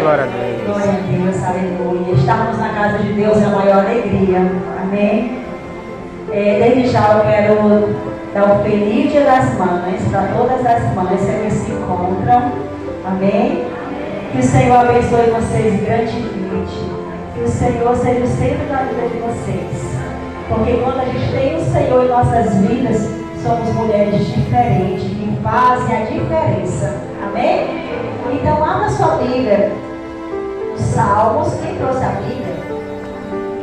Glória a Deus. Glória a Deus, aleluia. Estarmos na casa de Deus é a maior alegria. Amém? Desde já eu quero dar um feliz Dia das Mães para todas as mães que se encontram. Amém? Que o Senhor abençoe vocês grandemente. Que o Senhor seja o centro da vida de vocês. Porque quando a gente tem o Senhor em nossas vidas, somos mulheres diferentes, que fazem a diferença. Amém? Então, lá na sua Bíblia, Salmos, quem trouxe a Bíblia?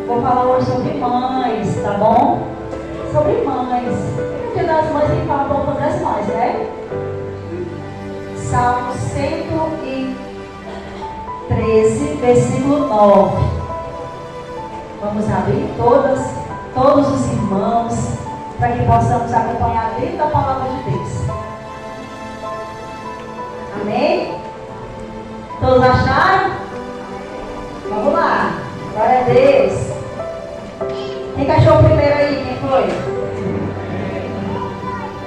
Vou falar hoje sobre mães, tá bom? Sobre mães. No Dia das Mães tem que falar um pouco sobre as mães, né? Salmo 113, versículo 9. Vamos abrir todos os irmãos, para que possamos acompanhar dentro da palavra de Deus. Amém? Todos acharam? Vamos lá. Glória a Deus. Quem achou o primeiro aí? Quem foi?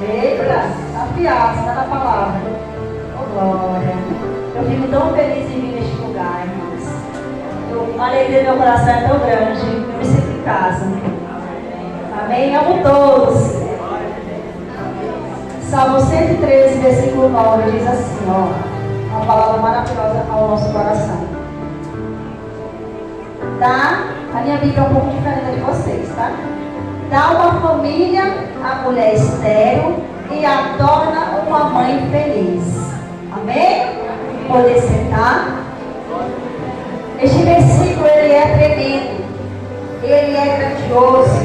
Eita, afiado, está na palavra. Oh, glória. Eu fico tão feliz em vir neste lugar, irmãos. A alegria do meu coração é tão grande. Eu me sinto em casa. Amém? Amo todos. Salmo 113, versículo 9 diz assim, ó. Uma palavra maravilhosa ao nosso coração. A minha Bíblia é um pouco diferente da de vocês, tá? Dá uma família a mulher estéril e a torna uma mãe feliz. Amém? Poder sentar. Este versículo, ele é tremendo. Ele é grandioso.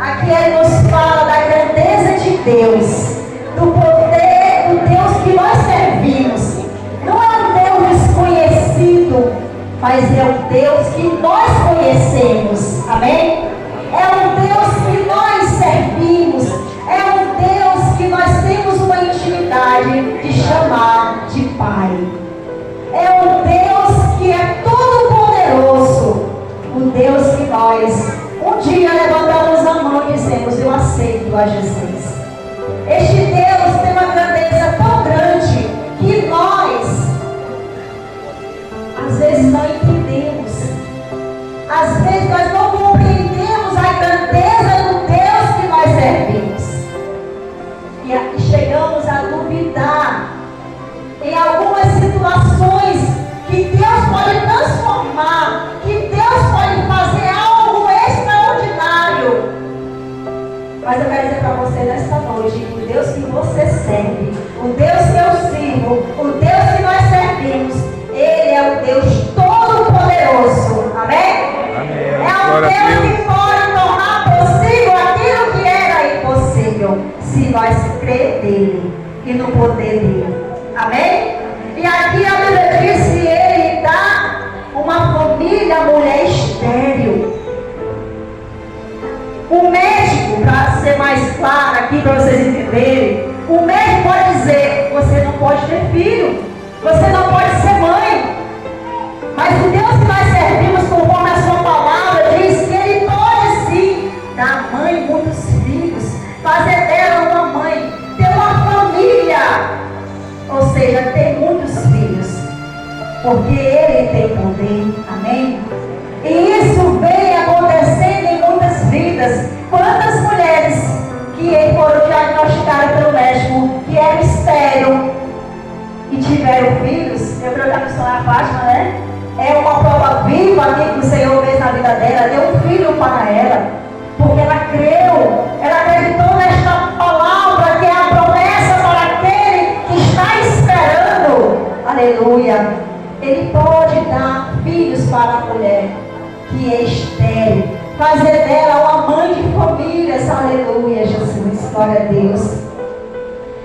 Aqui ele nos fala da grandeza de Deus, do poder do Deus que nós servimos. Não é um Deus desconhecido, mas é um Deus que nós conhecemos. Amém? É um Deus que nós servimos. É um Deus que nós temos uma intimidade de chamar de Pai. É um Deus que é todo poderoso. O Deus que nós um dia levantamos a mão e dizemos: eu aceito a Jesus. Este Deus tem uma grandeza tão grande que nós às vezes não entendemos. Às vezes nós não compreendemos a grandeza do Deus que nós servimos. E chegamos a duvidar em algumas situações que Deus pode transformar, que Deus pode fazer algo extraordinário. Mas eu quero dizer para você nesta noite, o Deus que você serve, o Deus que eu sirvo, o Deus que nós servimos, Ele é o Deus Todo-Poderoso. Amém? Amém. É o Deus que pode tornar possível aquilo que era impossível, se nós crer nele e no poder dele. Amém? E aqui a Bíblia diz que ele dá uma família, mulher estéril. O médico, para ser mais claro aqui, para vocês entenderem, o médico pode dizer: você não pode ter filho, você não pode ser mãe. Mas o Deus que nós servimos, conforme a sua palavra, diz que ele pode sim dar mãe muitos filhos, fazer dela uma mãe, ter uma família, ou seja, ter muitos filhos, porque ele tem poder. Amém? E isso vem acontecendo em muitas vidas. Quantas mulheres que foram diagnosticadas pelo médico que eram estéril e tiveram filhos? Eu creio que a missionária Fátima, né? É uma prova viva aqui que o Senhor fez na vida dela. Deu um filho para ela, porque ela creu, ela acreditou nesta palavra que é a promessa para aquele que está esperando. Aleluia. Ele pode dar filhos para a mulher que é estéril, fazer dela uma mãe de famílias. Aleluia, Jesus, glória a Deus.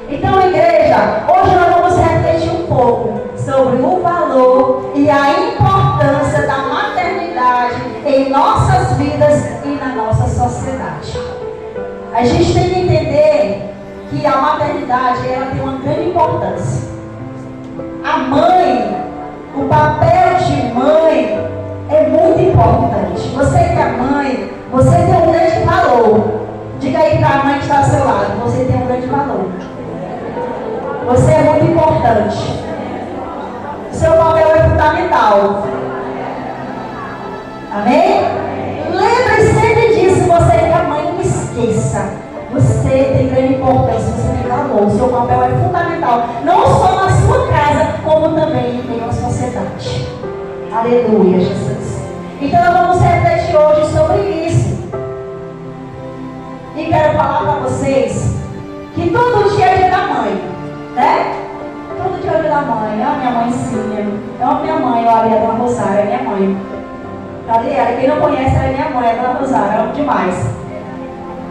Então, igreja, hoje nós vamos refletir um pouco sobre o valor e a importância da maternidade em nossas vidas e na nossa sociedade. A gente tem que entender que a maternidade, ela tem uma grande importância. A mãe, o papel de mãe é muito importante. Você que é mãe, você tem um grande valor. Diga aí para a mãe que está ao seu lado: você tem um grande valor. Você é muito importante. Seu papel é fundamental. necessidade. Aleluia, Jesus. Então nós vamos refletir hoje sobre isso. E quero falar para vocês que todo dia é dia da mãe, né? Todo dia é dia da mãe. A minha mãezinha. É a minha mãe, olha, a Dona Rosária, é minha mãe. Cadê ela? Quem não conhece, ela é minha mãe, a Dona Rosária, eu amo demais.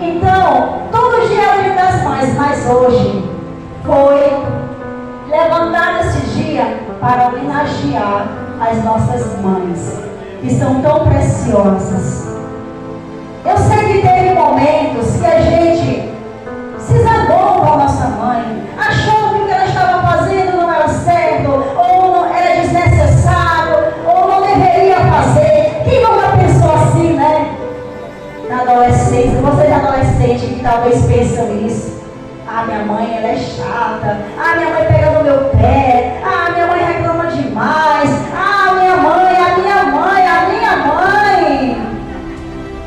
Então, todo dia é o dia das mães, mas hoje foi levantado esse dia para homenagear as nossas mães, que são tão preciosas. Eu sei que teve momentos que a gente se zangou com a nossa mãe, achou que o que ela estava fazendo não era certo, ou não era desnecessário, ou não deveria fazer. Quem nunca pensou assim, né? Na adolescência, vocês adolescentes que talvez pensam isso. Ah, minha mãe, ela é chata. Ah, minha mãe pega no meu pé. Ah, minha mãe reclama demais. Ah, minha mãe, a minha mãe, a minha mãe.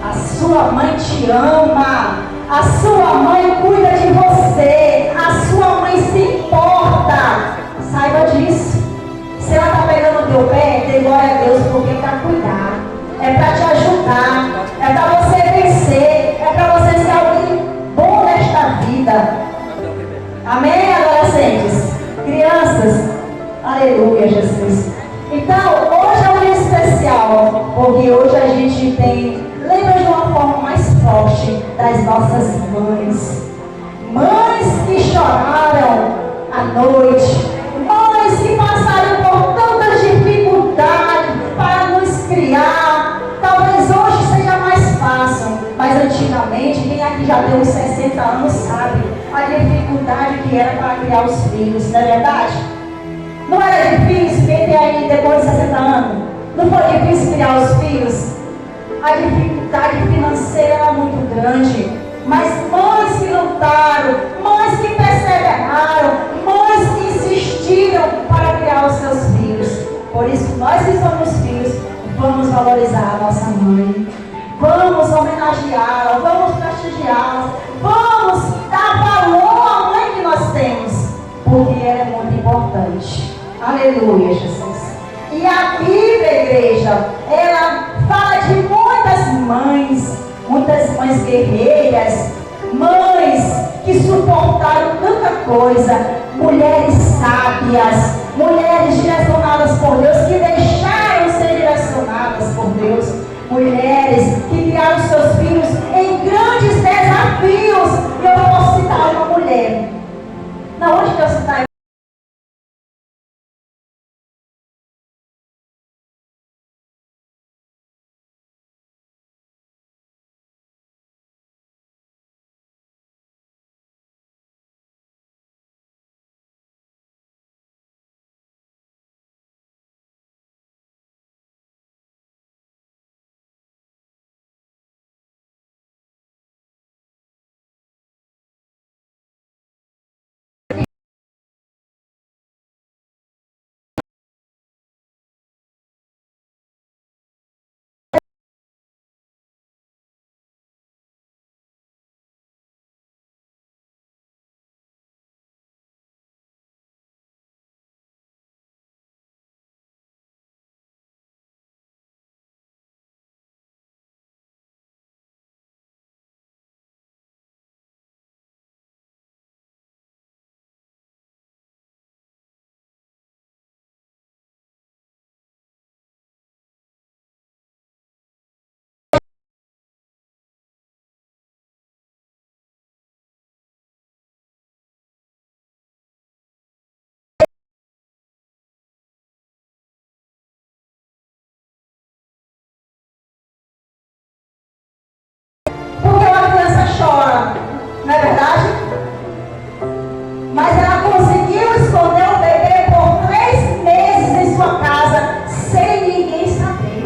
A sua mãe te ama. A sua mãe cuida de você. A sua mãe se importa. Saiba disso. Se ela está pegando no teu pé, dê glória a Deus, porque é para cuidar. É para te ajudar. É para você vencer. É para você ser alguém bom nesta vida. Amém, adolescentes? Crianças? Aleluia, Jesus. Então, hoje é um dia especial, porque hoje a gente lembra de uma forma mais forte das nossas mães. Mães que choraram à noite. Mães que passaram por tantas dificuldades para nos criar. Talvez hoje seja mais fácil, mas antigamente, quem aqui já tem uns 60 anos sabe a dificuldade que era para criar os filhos, não é verdade? Não era difícil quem tem aí depois de 60 anos? Não foi difícil criar os filhos? A dificuldade financeira era muito grande, mas mães que lutaram, mães que perseveraram, mães que insistiram para criar os seus filhos. Por isso, nós que somos filhos, vamos valorizar a nossa mãe. Vamos homenageá-la, vamos prestigiá-la, vamos dar valor à mãe que nós temos, porque ela é muito importante. Aleluia, Jesus. E a Bíblia, igreja, ela fala de muitas mães guerreiras, mães que suportaram tanta coisa, mulheres sábias, mulheres direcionadas por Deus, que deixaram ser direcionadas por Deus. Mulheres que criaram seus filhos em grandes desafios. E eu posso citar uma mulher. Na onde que eu citar? Porque uma criança chora, não é verdade? Mas ela conseguiu esconder o bebê por 3 meses em sua casa, sem ninguém saber.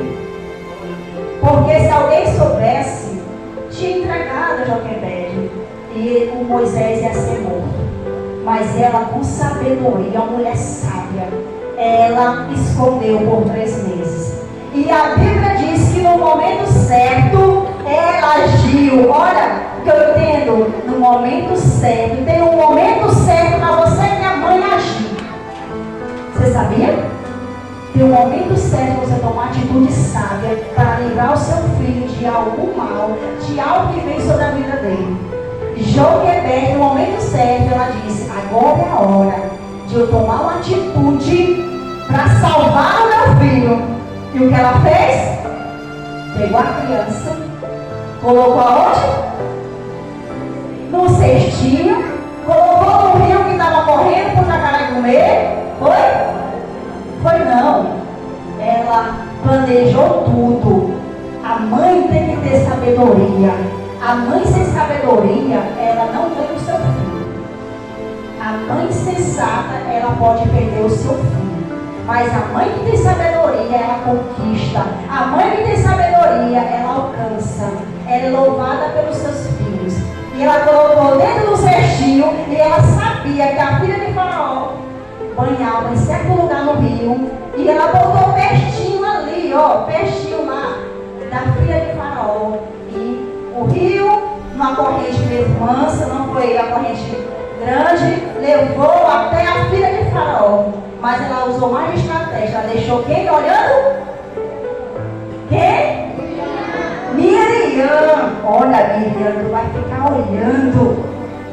Porque se alguém soubesse, tinha entregado a Joquebede e o Moisés ia ser morto. Mas ela, com sabedoria, uma mulher sábia, ela escondeu por 3 meses. E a Bíblia diz que no momento certo, ela agiu. Olha, o que eu entendo, no momento certo. Tem um momento certo para você e a mãe agir. Você sabia? tem um momento certo de você tomar atitude sábia para livrar o seu filho de algo mal, de algo que vem sobre a vida dele. Joquebede, no momento certo, ela disse: agora é a hora de eu tomar uma atitude para salvar o meu filho. E o que ela fez? Pegou a criança, colocou aonde? No cestinho, colocou no rio que estava correndo para o jacaré comer. Foi não. Ela planejou tudo. A mãe tem que ter sabedoria. A mãe sem sabedoria, ela não ganha o seu filho. A mãe sensata, ela pode perder o seu filho. Mas a mãe que tem sabedoria, ela conquista. A mãe que tem sabedoria, ela alcança. Ela é louvada pelos seus filhos. E ela colocou dentro do cestinho, e ela sabia que a filha de Faraó banhava em certo lugar no rio. E ela botou pertinho ali, pertinho lá, da filha de Faraó. E o rio, uma corrente meio mansa, não foi a corrente grande, levou até a filha de Faraó. Mas ela usou mais estratégia. Ela deixou quem olhando? Quem? Miriam. Olha, Miriam, tu vai ficar olhando.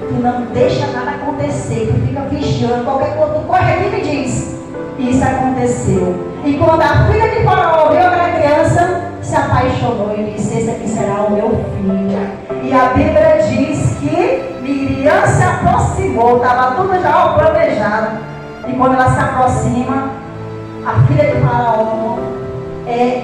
Tu não deixa nada acontecer. Tu fica vigiando. Qualquer coisa, tu corre aqui e me diz. Isso aconteceu. E quando a filha de Faraó viu aquela criança, se apaixonou e disse: esse aqui será o meu filho. E a Bíblia diz que Miriam se aproximou. Estava tudo já planejado. E quando ela se aproxima, a filha de Faraó,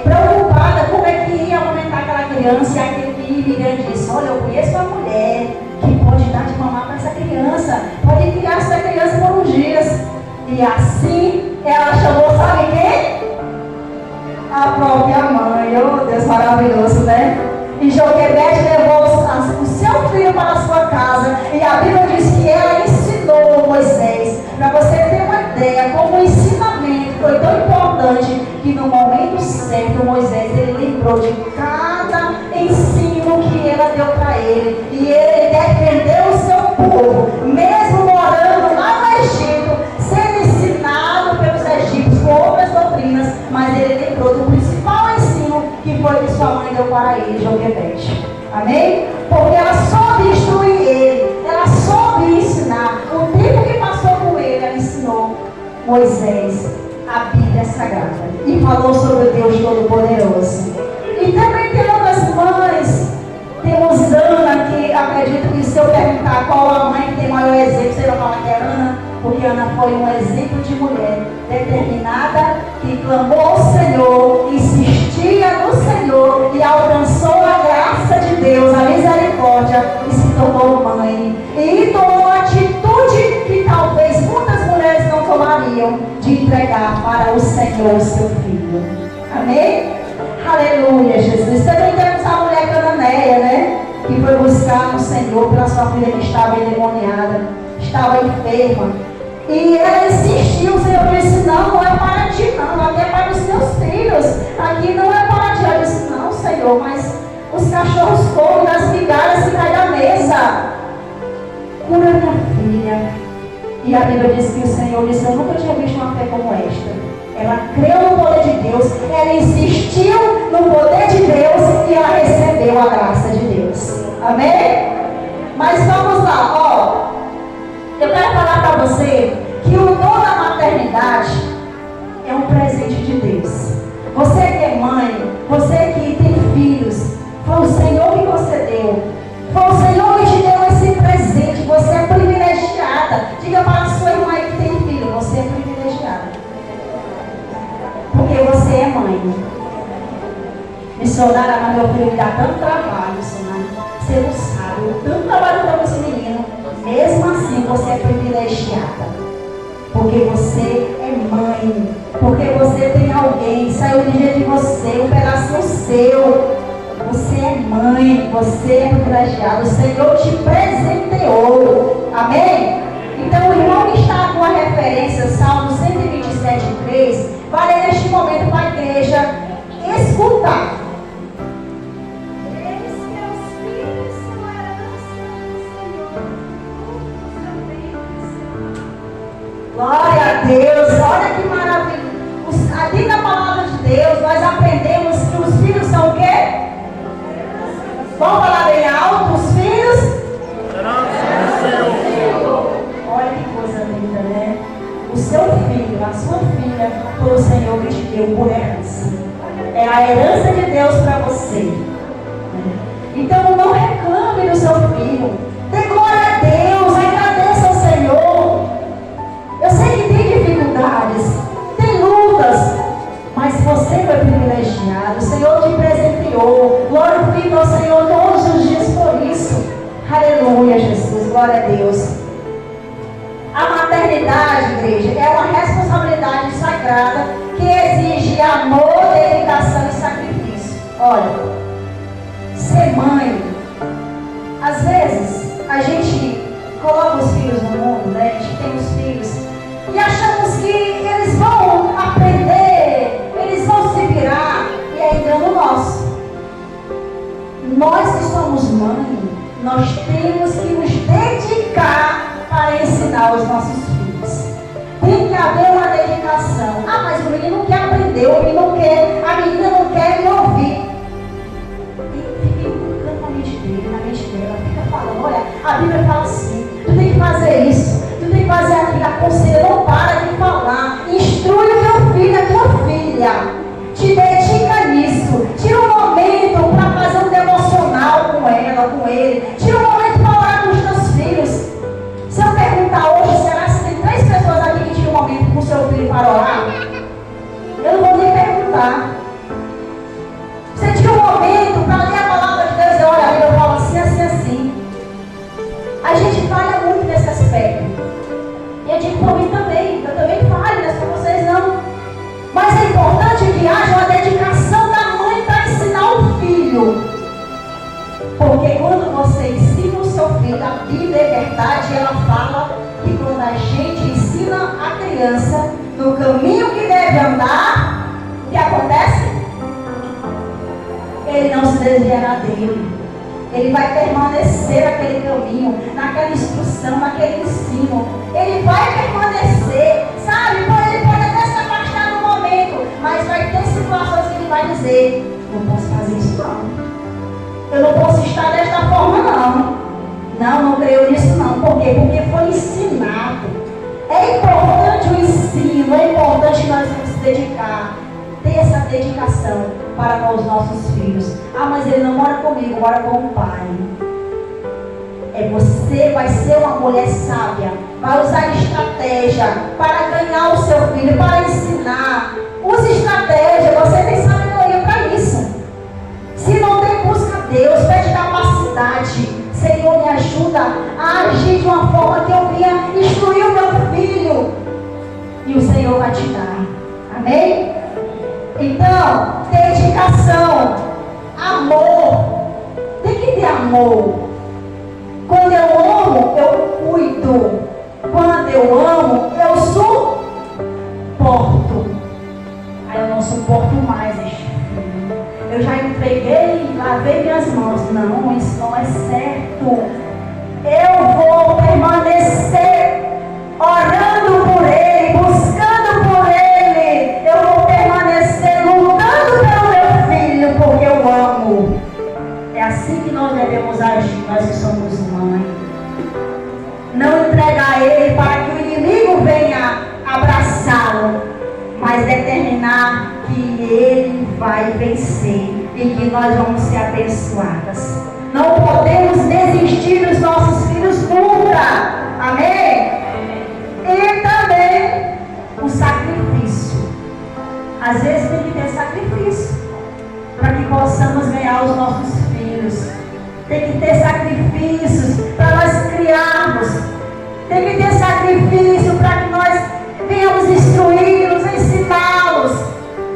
preocupada como é que ia aumentar aquela criança, e aquele Miriam disse: olha, eu conheço uma mulher que pode dar de mamar para essa criança, pode criar essa criança por uns dias. E assim ela chamou, sabe quem? A própria mãe. Oh, Deus maravilhoso, né? E Joquebede levou o seu filho para a sua casa. E a Bíblia diz que ela ensinou Moisés. Para você ter uma ideia, como o ensinamento foi tão importante, que no momento certo Moisés, ele lembrou de cada ensino que ela deu para ele. E ele defendeu o seu povo, mesmo morando lá no Egito, sendo ensinado pelos egípcios com outras doutrinas. Mas ele lembrou do principal ensino que foi que sua mãe deu para ele, Joquebede. Amém? Porque ela soube instruir ele, ela soube ensinar. O tempo que passou com ele, ela ensinou Moisés a Bíblia Sagrada e falou sobre o Deus Todo-Poderoso. E também tem outras mães. Temos Ana, que acredito que se eu perguntar qual a mãe que tem maior exemplo, você vai falar que é Ana, porque Ana foi um exemplo de mulher determinada, que clamou ao Senhor, insistia no Senhor e alcançou a graça de Deus, a misericórdia, e se tornou mãe. E tomou uma atitude que talvez muitas mulheres não tomariam, de entregar para o Senhor o seu filho. Amém? Aleluia, Jesus. Também temos a mulher cananeia, né? Que foi buscar no Senhor pela sua filha que estava endemoniada, estava enferma. E ela insistiu, o Senhor disse: não é para ti, não, aqui é para os teus filhos. Aqui não é para ti. Ela disse: não, Senhor, mas os cachorros comem das migalhas que caem da mesa. Cura minha filha. E a Bíblia diz que o Senhor disse: eu nunca tinha visto uma fé como esta. Ela creu no poder de Deus, ela insistiu no poder de Deus e ela recebeu a graça de Deus. Amém? Mas vamos lá, eu quero falar para você que o dom da maternidade é um presente de Deus. Você que é mãe, você que tem filhos, foi o Senhor que concedeu. Foi o Senhor que te deu esse presente. Você é privilegiada. Diga para a sua irmã que tem filho: você é privilegiada. Porque você é mãe. Missionária, mas meu filho me dá tanto trabalho, missionária. Você não sabe o tanto trabalho que eu dou esse menino. Mesmo assim, você é privilegiada. Porque você é mãe. Porque você tem alguém, saiu de dentro de você, um pedacinho seu. Você é mãe, você é privilegiado. O Senhor te presenteou. Amém? Então, o irmão que está com a referência, Salmo 127:3, vai ler neste momento para a igreja escutar. Eis que os filhos são a herança do Senhor, frutos do ventre. Glória a Deus, olha que maravilha. aqui na palavra de Deus, nós aprendemos que os filhos são o quê? Vamos falar bem alto, os filhos? Olha que coisa linda, né? O seu filho, a sua filha, foi o Senhor que te deu por herança. É a herança de Deus para você. Então não reclame do seu filho. Dê glória a Deus, agradeça ao Senhor. Eu sei que tem dificuldades, tem lutas, mas você foi privilegiado. O Senhor te presenteou. Glorifica ao Senhor todos os dias por isso. Aleluia, Jesus, glória a Deus. A maternidade, igreja, é uma responsabilidade sagrada que exige amor, dedicação e sacrifício. Olha, ser mãe, às vezes a gente coloca os filhos no mundo, né? A gente tem os filhos e achamos que eles vão aprender, eles vão se virar, e é engano nosso. Nós que somos mãe, nós temos que nos dedicar para ensinar os nossos filhos. Tem que haver uma dedicação. Ah, mas o menino não quer aprender, o menino não quer, a menina não quer me ouvir. Fica colocando na mente dele, na mente dela, fica falando, olha, a Bíblia fala assim, tu tem que fazer isso, tu tem que fazer aquilo, aconselha, não para de falar, instrui o teu filho, a tua filha, te dedica nisso, tira um momento para fazer um devocional com ela, com ele, tira um momento para orar com os teus filhos. Se eu perguntar hoje, será que tem 3 pessoas aqui que tiram um momento com o seu filho para orar? Eu não vou nem perguntar. Você tira um momento para ler a palavra de Deus e olha, eu falo assim, assim, assim. A gente falha muito nesse aspecto. E eu digo por mim também, eu também falho, não é só vocês não. Mas é importante que haja uma dedicação da mãe para ensinar o filho. Porque quando você ensina o seu filho, a Bíblia é verdade, ela fala que quando a gente ensina a criança no caminho que deve andar, o que acontece? Ele não se desviará dele. Ele vai permanecer naquele caminho, naquela instrução, naquele ensino. Ele vai permanecer, sabe? Ele pode até se afastar no momento, mas vai ter situações que ele vai dizer, não posso fazer isso não. Eu não posso estar desta forma não. Não creio nisso não. Por quê? Porque foi ensinado. É importante o ensino, é importante nós nos dedicar. Ter essa dedicação para com os nossos filhos. Ah, mas ele não mora comigo, mora com o pai. Você vai ser uma mulher sábia. Vai usar estratégia para ganhar o seu filho, para ensinar. Use estratégia, você tem sabedoria para isso. Se não tem, busca Deus, pede capacidade. Senhor, me ajuda a agir de uma forma que eu venha instruir o meu filho. E o Senhor vai te dar. Amém? Então, dedicação, amor. Tem que ter amor. Quando eu amo, eu cuido. Quando eu amo, eu suporto. Aí eu não suporto mais este filho. Eu já entreguei, lavei minhas mãos. Não, isso não é certo. Eu vou permanecer orando por ele, buscando por ele. Eu vou permanecer lutando pelo meu filho, porque eu amo. É assim que nós devemos agir, nós que somos mãe. Não entregar ele para que o inimigo venha abraçá-lo, mas determinar que ele vai vencer e que nós vamos ser abençoadas. Não podemos desistir dos nossos filhos nunca. Amém? E também o sacrifício. Às vezes tem que ter sacrifício para que possamos ganhar os nossos filhos. Tem que ter sacrifícios para nós criarmos. Tem que ter sacrifício para que nós venhamos instruí-los, ensiná-los.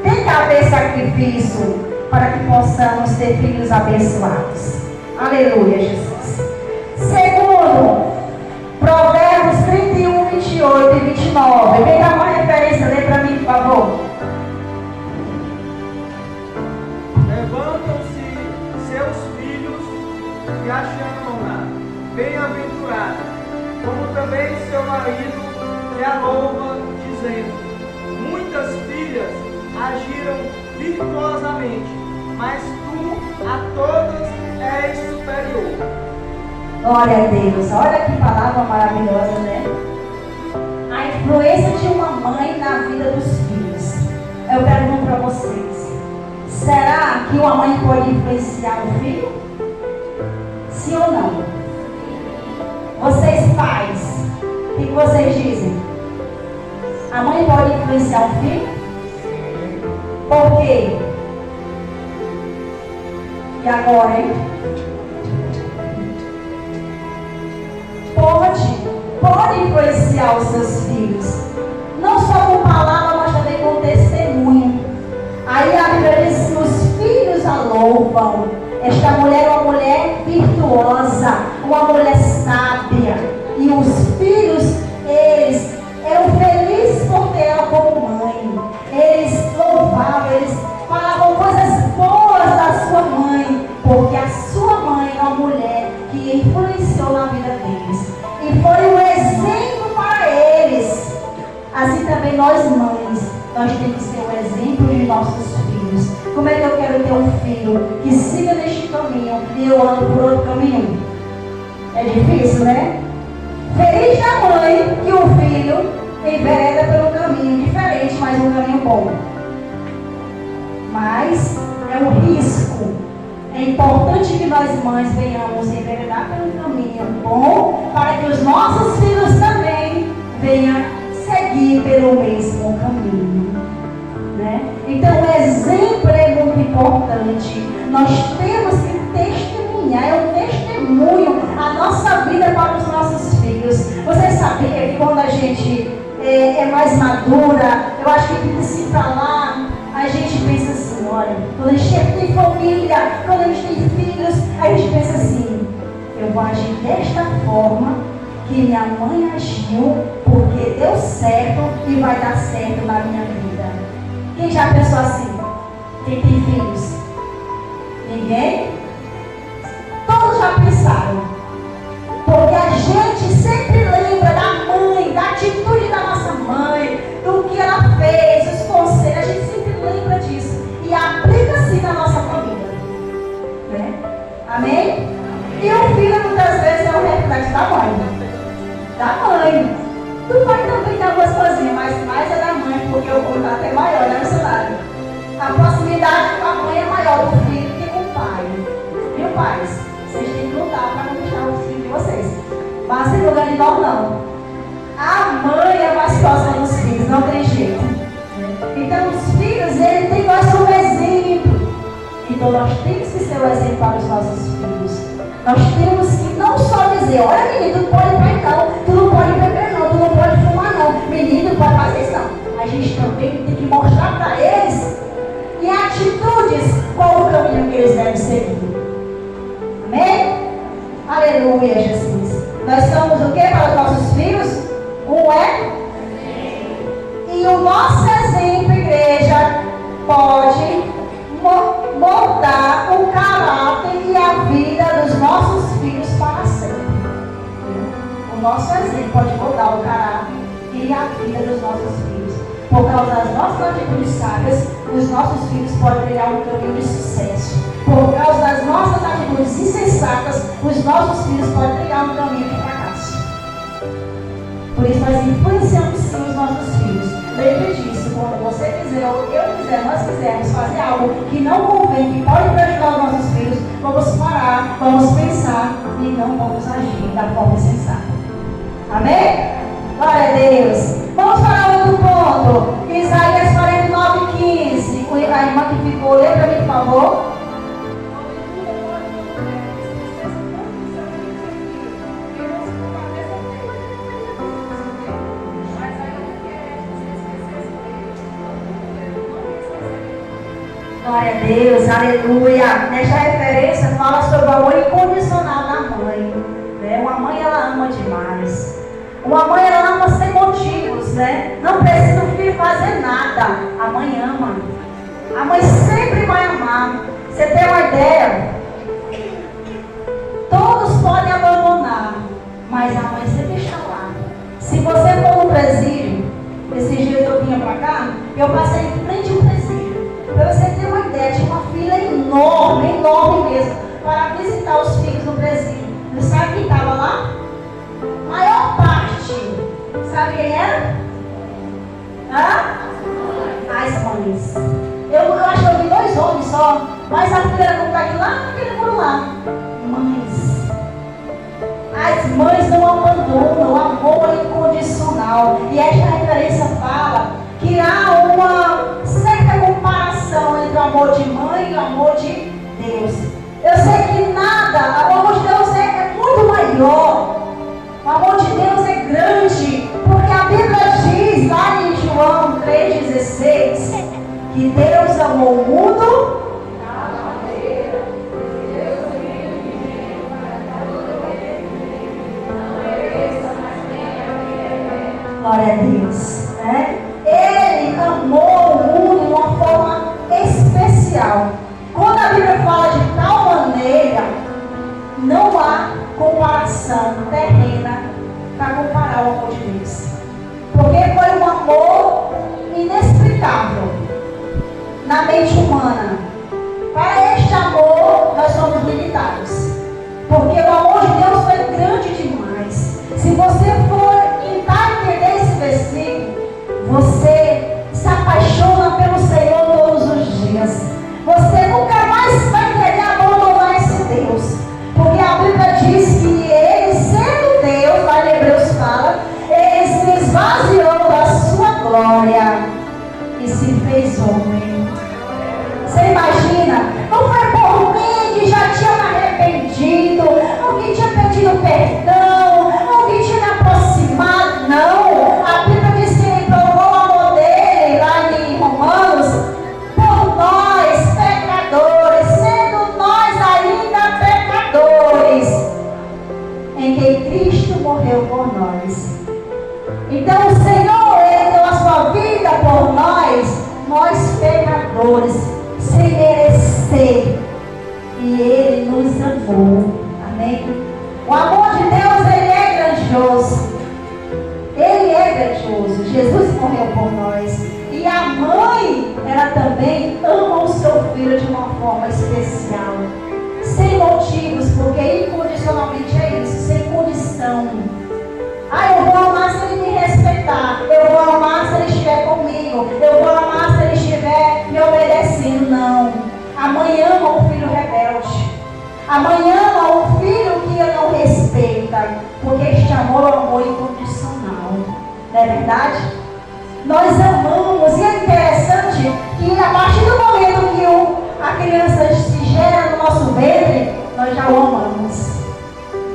Tem que haver sacrifício para que possamos ter filhos abençoados. Aleluia, Jesus. Segundo, Provérbios 31, 28 e 29. Vem dar uma referência, lê para mim, por favor. Levantam-se seus filhos e a chamam-na bem-aventurada, como também seu marido que a louva, dizendo: muitas filhas agiram virtuosamente, mas tu a todas és superior. Glória a Deus. Olha que palavra maravilhosa, né? A influência de uma mãe na vida dos filhos. Eu pergunto para vocês: será que uma mãe pode influenciar o filho? Sim ou não? Vocês pais, o que vocês dizem? A mãe pode influenciar o filho? Por quê? E agora, hein? Pode influenciar os seus filhos. Não só com palavra, mas também com testemunho. Aí a Bíblia diz que os filhos a louvam. Esta mulher é uma mulher virtuosa, uma mulher sábia. E os filhos, eles eram felizes por ter ela como mãe. Eles louvavam, eles falavam coisas boas da sua mãe, porque a sua mãe é uma mulher que influenciou na vida deles. E foi um exemplo para eles. Assim também nós mães, nós temos que ser um exemplo de nossos filhos. Como é que eu quero ter um filho que siga neste caminho e eu ando por outro caminho? É difícil, né? Feliz da mãe que o filho envereda pelo caminho diferente, mas um caminho bom. Mas é um risco. É importante que nós mães venhamos enveredar pelo caminho bom, para que os nossos filhos também venham seguir pelo mesmo caminho, né? Então o exemplo é muito importante. Nós temos que testemunhar, é um testemunho a nossa vida para os nossos filhos. Você sabia que quando a gente é mais madura, eu acho que se falar, a gente pensa assim, olha, quando a gente tem família, quando a gente tem filhos, a gente pensa assim: eu vou agir desta forma que minha mãe agiu, porque deu certo e vai dar certo na minha vida. Quem já pensou assim? Quem tem filhos? Ninguém? Todos já pensaram. Porque a gente sempre lembra da mãe, da atitude da nossa mãe, do que ela fez, os conselhos, a gente sempre lembra disso e aplica assim na nossa família, né? Amém? E o filho muitas vezes é o reflexo da mãe. Do pai também tem algumas coisinhas, mas mais é da mãe, porque o contato é maior, né, missionário? A proximidade com a mãe é maior do filho que com o pai. Viu, pais? Vocês têm que lutar para não deixar os filhos de vocês. Mas sem lugar de nós, não. A mãe é mais próxima dos filhos, não tem jeito. Então, os filhos, eles têm nós como exemplo. Então, nós temos que ser o exemplo para os nossos filhos. Nós temos que não só dizer: olha, menino, tu não pode ir para não, tu não pode beber não, tu não pode fumar não, menino, não pode fazer isso não. A gente também tem que mostrar para eles, em atitudes, qual o caminho que eles devem seguir. Amém? Aleluia, Jesus. Nós somos o que para os nossos filhos? E o nosso exemplo, igreja, pode moldar o caráter e a vida dos nossos filhos para sempre. O nosso exemplo pode moldar o caráter e a vida dos nossos filhos. Por causa das nossas atitudes sábias, os nossos filhos podem trilhar um caminho de sucesso. Por causa das nossas atitudes insensatas, os nossos filhos podem trilhar um caminho de fracasso. Por isso nós influenciamos sim os nossos filhos. Lembre disso, quando você quiser, ou eu quiser, nós quisermos fazer algo que não convém, que pode prejudicar os nossos filhos, vamos parar, vamos pensar e não vamos agir da forma sensata. Amém? Glória a Deus. Vamos para outro ponto. Isaías 49:15. A irmã que ficou, lê para mim, por favor. Glória a Deus, aleluia. Nesta referência fala sobre o amor incondicional da mãe, né? Uma mãe, ela ama demais. Uma mãe, ela ama sem motivos, né? Não precisa o filho fazer nada. A mãe ama. A mãe sempre vai amar. Você tem uma ideia? Todos podem abandonar, mas a mãe sempre está lá. Se você for no presídio, esses dias eu vinha para para cá, eu passei em frente ao presídio. Para você ter uma ideia, tinha uma fila enorme, enorme mesmo, para visitar os filhos do presídio. Você sabe quem estava lá? Maior parte. Sabe quem era? As mães. Eu acho que eu vi 2 homens só, mas a fila era como daqui lá, naquele muro lá. Mães. As mães não abandonam, o amor é incondicional. E esta referência fala que há uma certa comparação entre o amor de mãe e o amor de Deus. Eu sei que nada, o amor de Deus é muito maior. O amor de Deus é grande, porque a Bíblia diz lá em João 3,16 que Deus amou o mundo. Glória a Deus, né? Ele amou o mundo de uma forma especial. Quando a Bíblia fala de tal maneira, não há comparação terrena para comparar o amor de Deus. Porque foi um amor inexplicável na mente humana. Para este amor, nós somos limitados. Porque o amor de Deus foi grande demais. Se você for tentar entender esse versículo, você se apaixona pelo Senhor todos os dias. Você nunca mais vai querer abandonar esse Deus. Porque a Bíblia diz que Ele, sendo Deus, lá em Hebreus fala, Ele se esvaziou da sua glória e se fez homem. Você imagina? Não foi por mim que já tinha me arrependido, não que tinha pedido perdão, não que tinha me aproximado, não. A Bíblia diz que Ele provou o amor dele lá em Romanos por nós, pecadores, sendo nós ainda pecadores, em que Cristo morreu por nós. Então o Senhor, Ele deu a sua vida por nós pecadores, sem merecer, e Ele nos amou. Amém? O amor de Deus, Ele é grandioso. Ele é grandioso. Jesus morreu por nós. E a mãe, ela também ama o seu filho de uma forma especial, sem motivos, porque incondicionalmente é isso, sem condição. Eu vou amar se ele me respeitar, eu vou amar se ele estiver comigo, eu vou amar se ele estiver me obedecendo. Não. A mãe ama o filho rebelde. A mãe ama o filho que não respeita, porque este amor é um amor incondicional. Não é verdade? Nós amamos, e é interessante que a partir do momento que a criança se gera no nosso ventre, nós já o amamos.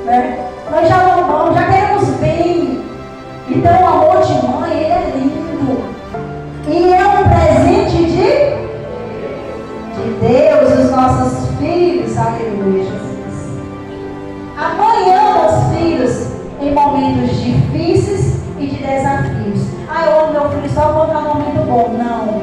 Né? Nós já o amamos, já queremos bem. Então o amor de mãe, ele é lindo. E é um presente de Deus, os nossos filhos. Aleluia, Jesus. A mãe ama os filhos em momentos difíceis e de desafios. Eu amo meu filho só quando está no momento bom. Não.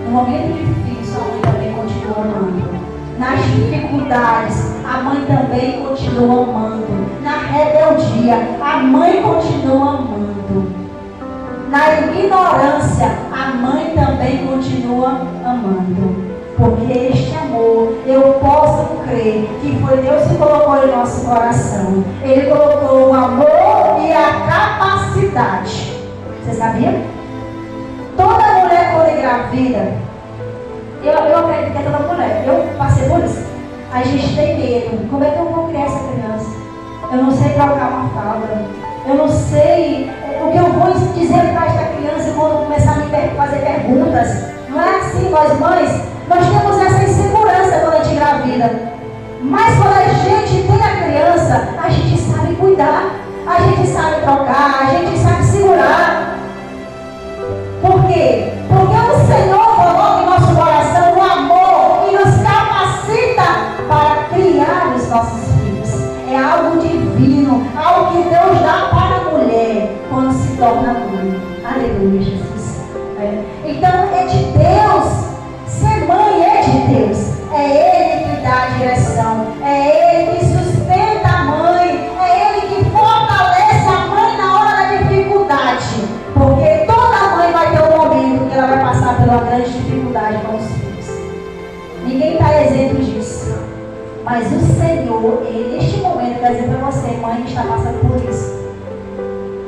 No momento difícil, a mãe também continua amando. Nas dificuldades, a mãe também continua amando. Na rebeldia, a mãe continua amando. Na ignorância, a mãe também continua amando. Porque este amor, eu posso crer que foi Deus que colocou em nosso coração. Ele colocou o amor e a capacidade. Você sabia? Toda mulher quando engravida, eu acredito que é toda mulher, eu passei por isso. A gente tem medo. Como é que eu vou criar essa criança? Eu não sei trocar uma fralda. Eu não sei o que eu vou dizer para esta criança quando começar a me fazer perguntas. Não é assim, nós mães, nós temos essa insegurança quando a gente engravida. Mas quando a gente tem a criança, a gente sabe cuidar, a gente sabe trocar, a gente sabe segurar. Por quê? Porque o Senhor coloca em nosso coração o amor e nos capacita para criar os nossos filhos. É algo divino, algo que Deus dá para a mulher quando se torna mãe. Aleluia, Jesus. Então é de Deus. Ser mãe é de Deus. É Ele que dá a direção. É Ele que sustenta a mãe. É Ele que fortalece a mãe na hora da dificuldade. Porque toda mãe vai ter um momento Ninguém está isento disso. Mas o Senhor, Ele, neste momento, quer dizer para você, mãe, que está passando por isso.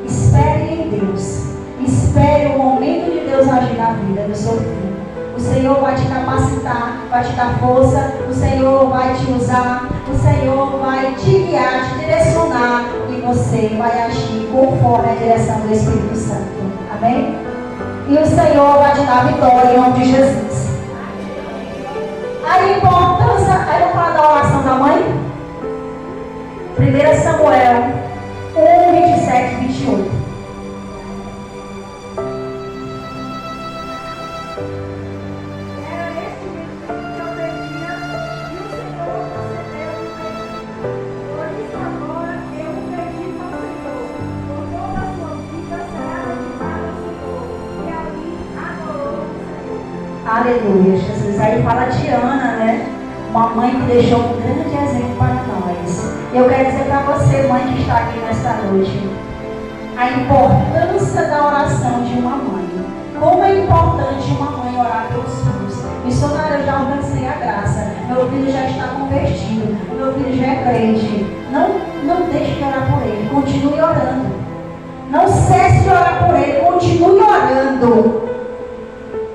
Espere em Deus. Espere o momento de Deus agir na vida do seu filho. O Senhor vai te capacitar, vai te dar força. O Senhor vai te usar. O Senhor vai te guiar, te direcionar. E você vai agir conforme a direção do Espírito Santo. Amém? E o Senhor vai te dar vitória em nome de Jesus. A importância, aí eu vou falar da oração da mãe. 1 Samuel 1, 27 e 28. Aleluia, Jesus. Aí fala de Ana, né? Uma mãe que deixou um grande exemplo para nós. E eu quero dizer para você, mãe que está aqui nesta noite, a importância da oração de uma mãe. Como é importante uma mãe orar pelos filhos. Missionária, eu já alcancei a graça. Meu filho já está convertido. Meu filho já é crente. Não deixe de orar por ele. Continue orando. Não cesse de orar por ele. Continue orando.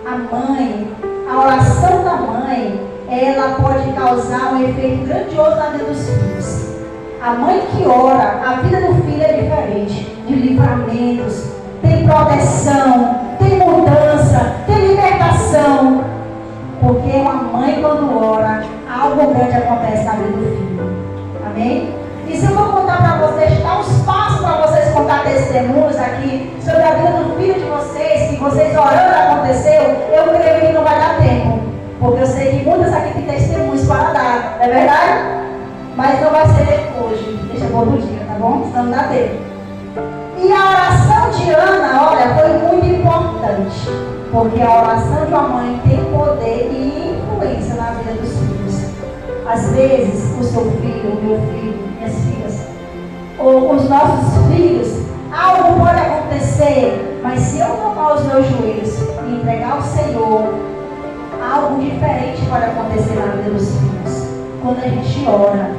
A mãe, a oração da mãe, ela pode causar um efeito grandioso na vida dos filhos. A mãe que ora, a vida do filho é diferente, de livramentos, tem proteção, tem mudança, tem libertação. Porque uma mãe quando ora, algo grande acontece na vida do filho. Amém? E se eu vou contar para vocês, dar uns passos para vocês contar testemunhos aqui sobre a vida do filho de vocês, que vocês orando aconteceu, eu creio que não vai dar tempo. Porque eu sei que muitas aqui têm testemunhos para dar, não é verdade? Mas não vai ser hoje, deixa para outro dia, tá bom? Senão não dá tempo. E a oração de Ana, olha, foi muito importante. Porque a oração de uma mãe tem poder e influência na vida dos filhos. Às vezes, o seu filho, o meu filho, minhas filhas, ou os nossos filhos, algo pode acontecer, mas se eu tomar os meus joelhos e entregar ao Senhor, algo diferente pode acontecer na vida dos filhos. Quando a gente ora,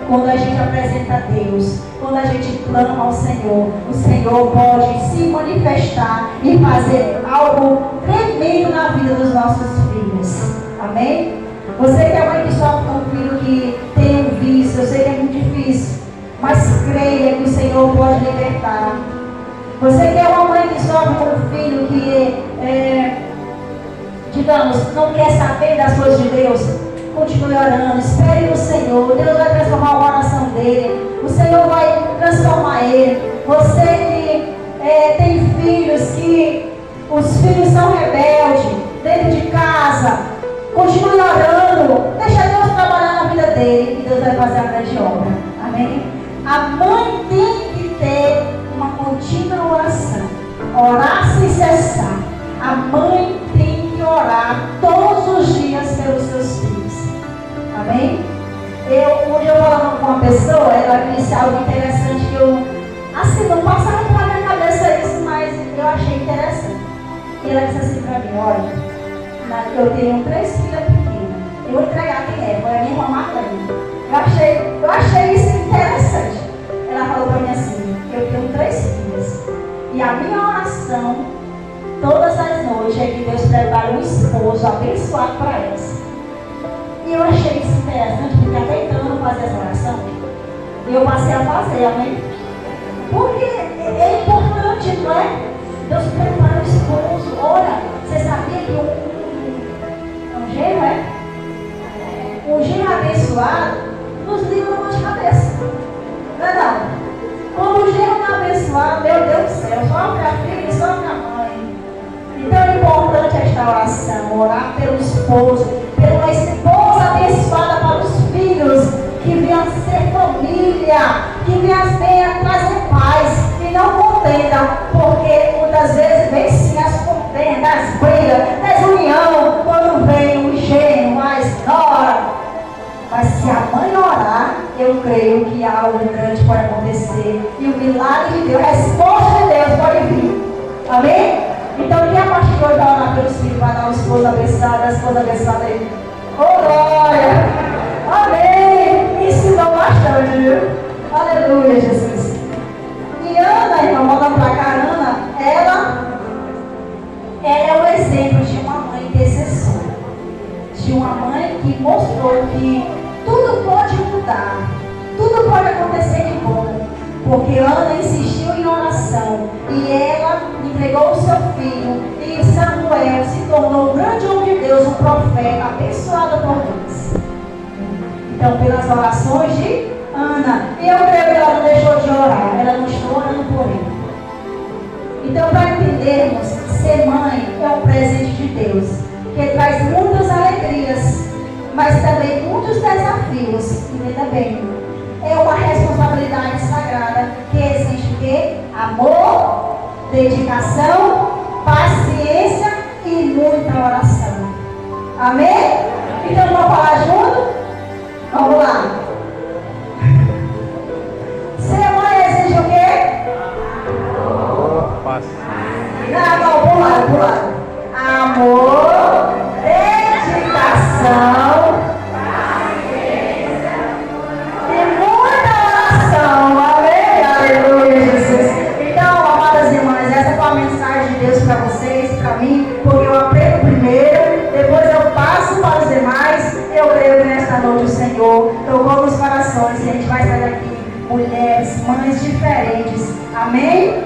quando a gente apresenta a Deus, quando a gente clama ao Senhor, o Senhor pode se manifestar e fazer algo tremendo na vida dos nossos filhos. Amém? Você que é mãe que sofre com um filho que tem um vício, eu sei que é muito difícil, mas creia que o Senhor pode libertar. Você que é uma mãe que sofre com um filho que, digamos, não quer saber das coisas de Deus, continue orando, espere no Senhor. Deus vai transformar o coração dele, o Senhor vai transformar ele. Você que tem filhos, que os filhos são rebeldes dentro de casa, continue orando, deixa Deus trabalhar na vida dele e Deus vai fazer a grande obra. Amém? A mãe tem que ter uma contínua oração, orar sem cessar. A mãe tem que orar todos os dias pelos seus filhos. Amém? Hoje eu falando com uma pessoa, ela disse algo interessante que eu, assim, não passava pela minha cabeça isso, mas eu achei interessante. E ela disse assim para mim, olha, eu tenho 3 filhas pequenas. Eu vou entregar quem é, foi a minha irmã Marlene. Eu achei isso interessante. Ela falou para mim assim, eu tenho 3 filhas. E a minha oração, todas as noites, é que Deus prepare um esposo abençoado para elas. E eu achei isso interessante, porque até então eu não fazia essa oração. E eu passei a fazer, amém? Porque é importante, não é? Deus prepara um esposo. Olha, você sabia que um genro é? Um genro abençoado nos livra uma de cabeça. Não é não? Quando o genro não é abençoado, meu Deus do céu, só a minha filha, só a minha mãe. Então é importante esta oração, orar pelo esposo, pela esposa abençoada para os filhos, que venham ser família, que venham trazer paz e não contenda, porque muitas vezes vem sim as contendas, as brigas, desunião, quando vem o genro, mais nora. Mas se a mãe orar, eu creio que algo grande pode acontecer e o milagre de Deus, a resposta de Deus pode vir. Amém? Então, quem a partir de hoje vai orar pelos filhos, vai dar uma esposa abençoada, a esposa abençoada aí. Orou. bastante, viu? Aleluia, Jesus. E Ana, irmão, voltando pra cá, Ana, ela é o exemplo de uma mãe intercessora. De uma mãe que mostrou que tudo pode mudar, tudo pode acontecer de bom. Porque Ana insistiu em oração e ela entregou o seu filho. E Samuel se tornou um grande homem de Deus, um profeta, abençoado por Deus. Então, pelas orações de Ana, e eu creio que ela não deixou de orar, ela não está orando por ele. Então, para entendermos, ser mãe é um presente de Deus, que traz muitas alegrias, mas também muitos desafios. Entenda bem. É uma responsabilidade sagrada que exige o quê? Amor, dedicação, paciência e muita oração. Amém? Então vamos falar junto? Vamos lá. Ser mãe exige o quê? Amor, paciência. Não, pula. Amor, dedicação. Para vocês, para mim, porque eu aprendo primeiro, depois eu passo para os demais. Eu creio que nesta noite o Senhor tocou nos corações e a gente vai sair daqui mulheres, mães diferentes. Amém?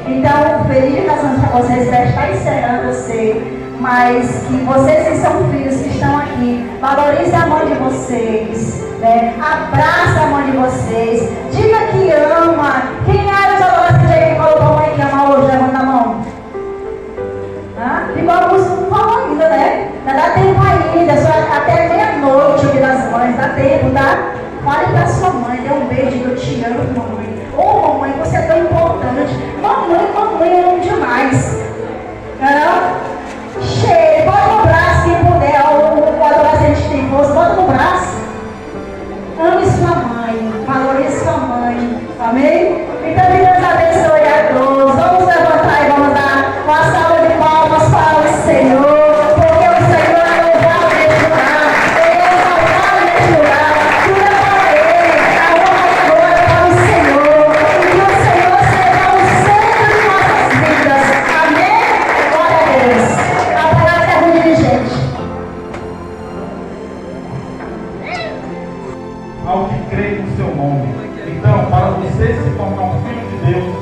Então, feliz de casamento para vocês, já está encerrando você, mas que vocês que são filhos que estão aqui, valorize a mãe de vocês, né? Abraça a mãe de vocês, diga que ama. Quem era os adolescentes aí que falou para a mãe que ama hoje? Levanta a mão. Igual alguns não falam ainda, né? Dá tempo ainda, só até meia-noite, dia das mães, dá tempo, tá? Fale pra sua mãe, dê um beijo, eu te amo, mamãe. Ô mamãe, você é tão importante. Mamãe, eu amo demais. Não? Cheio, bota no braço quem puder, o adolescente tem força, bota no braço. Ame sua mãe, valorize sua mãe. Amém? Então que Deus abençoe a todos. Vamos levantar e vamos dar uma salva de palmas para o Senhor, porque o Senhor é louvado neste lugar. Ele é exaltado neste lugar. Tudo é para Ele, a honra e a glória para o Senhor. E que o Senhor seja o centro de nossas vidas. Amém? Glória a Deus. A palavra é muito dirigente. Ao que crê no seu nome. Então, para você se tornar um filho de Deus,